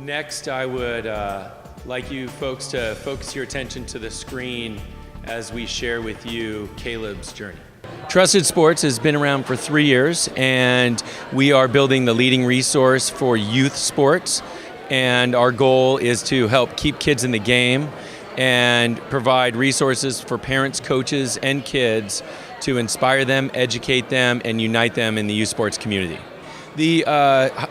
Next, I would like you folks to focus your attention to the screen as we share with you Caleb's journey. Trusted Sports has been around for 3 years, and we are building the leading resource for youth sports. And our goal is to help keep kids in the game and provide resources for parents, coaches, and kids to inspire them, educate them, and unite them in the youth sports community. The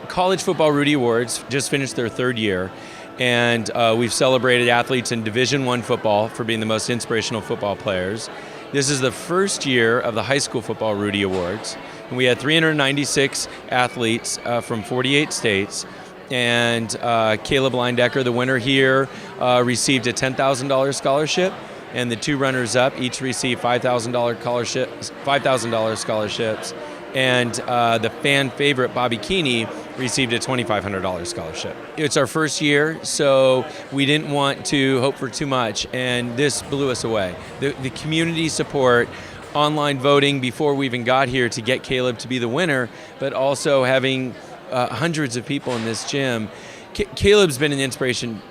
College Football Rudy Awards just finished their 3rd year, and we've celebrated athletes in Division I football for being the most inspirational football players. This is the first year of the High School Football Rudy Awards, and we had 396 athletes from 48 states. And Calob Leindecker, the winner here, received a $10,000 scholarship, and the 2 runners-up each received $5,000 scholarships, and the fan favorite Bobby Keeney received a $2,500 scholarship. It's our first year, so we didn't want to hope for too much, and this blew us away. The community support, online voting before we even got here to get Calob to be the winner, but also having hundreds of people in this gym. Caleb's been an inspiration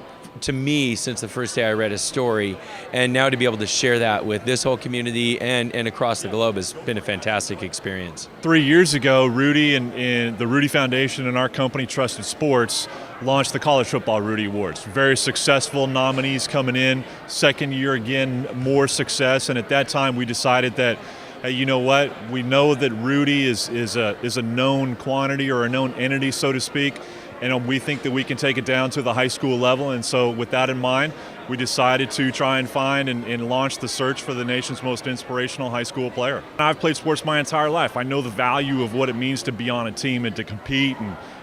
to me since the first day I read his story, and now to be able to share that with this whole community and across the globe has been a fantastic experience. 3 years ago, Rudy and the Rudy Foundation and our company, Trusted Sports, launched the College Football Rudy Awards. Very successful nominees coming in. 2nd year again, more success, and at that time we decided that you know what? We know that Rudy is a known quantity or a known entity, so to speak, and we think that we can take it down to the high school level. And so with that in mind, we decided to try and find and launch the search for the nation's most inspirational high school player. I've played sports my entire life. I know the value of what it means to be on a team and to compete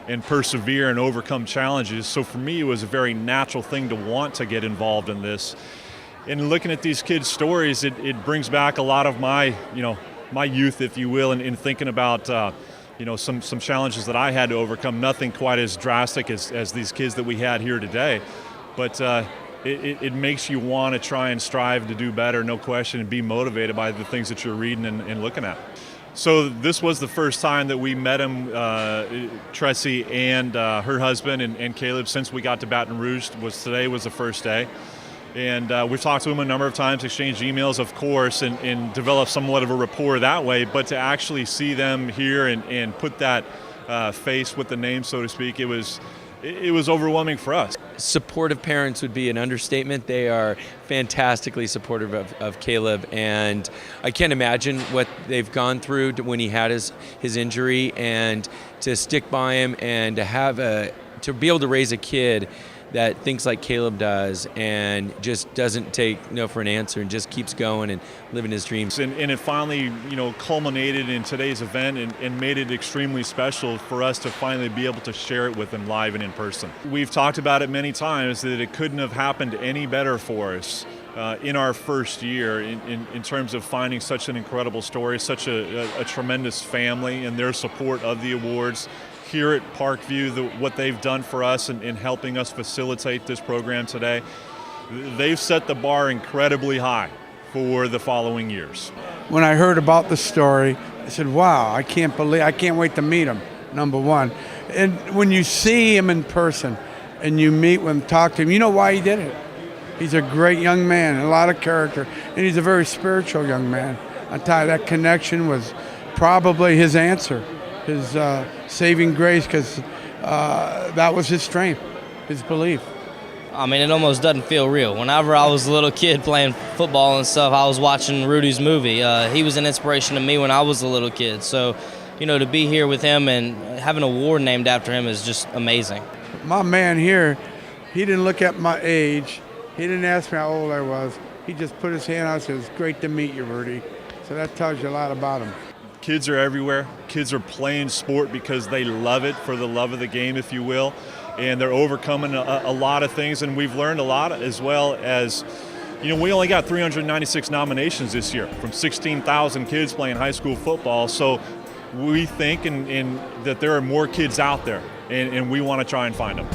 and persevere and overcome challenges. So for me, it was a very natural thing to want to get involved in this. And looking at these kids' stories, it brings back a lot of my youth, if you will, in thinking about some challenges that I had to overcome. Nothing quite as drastic as these kids that we had here today, but it makes you want to try and strive to do better, no question, and be motivated by the things that you're reading and looking at. So this was the first time that we met him, Tressie and her husband and Calob, since we got to Baton Rouge. Today was the first day. And we've talked to him a number of times, exchanged emails, of course, and developed somewhat of a rapport that way. But to actually see them here and put that face with the name, so to speak, it was overwhelming for us. Supportive parents would be an understatement. They are fantastically supportive of Calob, and I can't imagine what they've gone through when he had his injury, and to stick by him and to be able to raise a kid that thinks like Calob does and just doesn't take no for an answer and just keeps going and living his dreams. And it finally, culminated in today's event and made it extremely special for us to finally be able to share it with him live and in person. We've talked about it many times that it couldn't have happened any better for us in our first year in terms of finding such an incredible story, such a tremendous family and their support of the awards. Here at Parkview, what they've done for us in helping us facilitate this program today, they've set the bar incredibly high for the following years. When I heard about the story, I said, wow, I can't wait to meet him, number one. And when you see him in person and you meet with him, talk to him, you know why he did it. He's a great young man, a lot of character, and he's a very spiritual young man. I tell you, that connection was probably his answer. His saving grace, because that was his strength, his belief. I mean, it almost doesn't feel real. Whenever I was a little kid playing football and stuff, I was watching Rudy's movie. He was an inspiration to me when I was a little kid. So, to be here with him and have an award named after him is just amazing. My man here, he didn't look at my age. He didn't ask me how old I was. He just put his hand out and said, "It's great to meet you, Rudy." So that tells you a lot about him. Kids are everywhere. Kids are playing sport because they love it, for the love of the game, if you will. And they're overcoming a lot of things. And we've learned a lot, as well as, we only got 396 nominations this year from 16,000 kids playing high school football. So we think that there are more kids out there, and we want to try and find them.